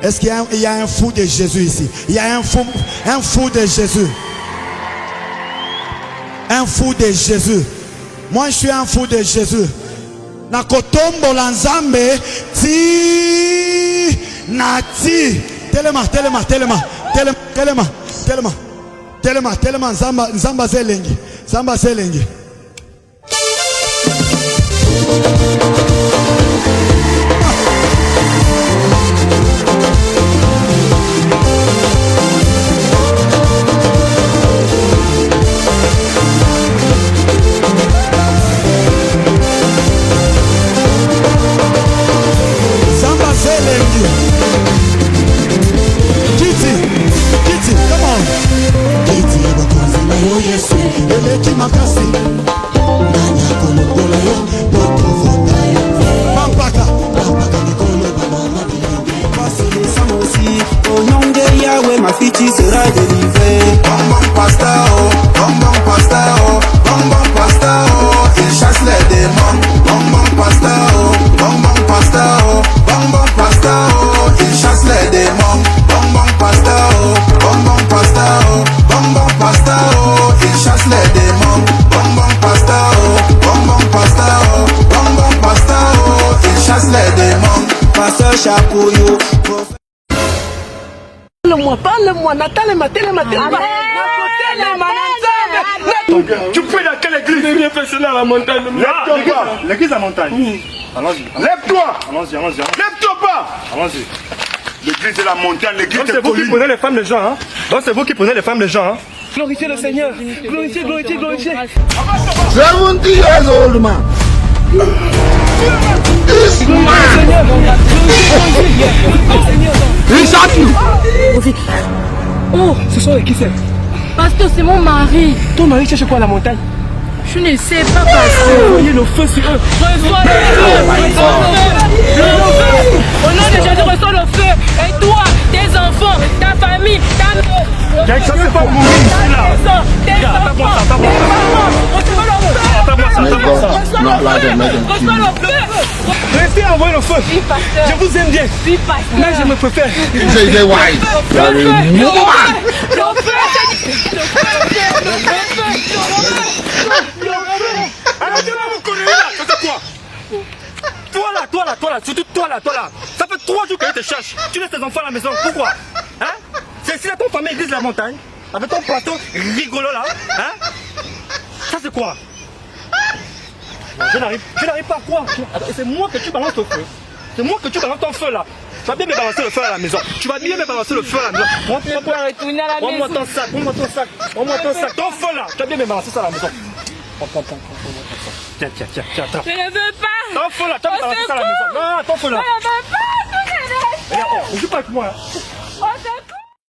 Est-ce qu'il y a un fou de Jésus ici? Il y a un fou de Jésus. Un fou de Jésus. Moi, je suis un fou de Jésus. Nakotombo lanzambe ti nati. Telema nzamba zelengi. Zamba zelengi. Ma fille sera délivrée. Bonbon pasta, oh, bonbon pasta, oh, bonbon pasta, oh, il chasse les démons. Bonbon pasta, oh, bonbon pasta, oh, bonbon pasta, oh, il chasse les démons. Bonbon pasta, oh, bonbon pasta, oh, bonbon pasta, oh, il chasse les démons. Bonbon pasta, oh, bonbon pasta, oh, bonbon pasta, oh, il chasse les démons. Pasteur Chapouillou. Parle-moi, Nathalie, tu peux dans quelle église? à la montagne. Lève-toi pas. L'église à la montagne. Allons-y. Lève-toi. Allons-y. Lève-toi pas. Allons-y. L'église de la montagne, l'église de c'est vous qui prenez les femmes des gens, hein? Donc c'est vous qui prenez les femmes des gens, hein? Glorifiez le Seigneur. Glorifiez. 70 years old man. This man. He shot you. Oh, ce sont les qui c'est? Pasteur, c'est mon mari. Ton mari cherche quoi à la montagne? Je ne sais pas, pasteur. Voyez le feu sur eux. Reçois le feu. Au nom de Jésus, reçois le feu. Et toi, tes enfants, ta famille, ta ça c'est pas mourir ici là. tes enfants, tes parents, reçois le feu. Reçois le feu. Restez à envoyer le feu. Oui, pasteur. Je vous aime bien. Oui, pasteur. Mais je me préfère. He said, why? You are a woman. Arrêtez-moi, vous connaissez là. Ça c'est quoi? Toi là, surtout toi là. Ça fait 3 jours que je te cherche. Tu laisses tes enfants à la maison. Pourquoi? Hein? C'est ici là ton famille église de la montagne. Avec ton pasteur rigolo là. Hein? Ça c'est quoi? Je n'arrive pas à croire. C'est moi que tu balances le feu. C'est moi que tu balances ton feu là. Tu vas bien me balancer le feu à la maison. Tu vas bien me balancer le feu à la maison. Prends-moi ton sac. Ton feu là. Tu vas bien me balancer ça à la maison. Prends. Tiens. Je ne veux pas. Ton feu là. Tu vas me balancer ça à la maison. Non, ton feu là. Je ne veux pas. Regarde, ne joue pas avec moi.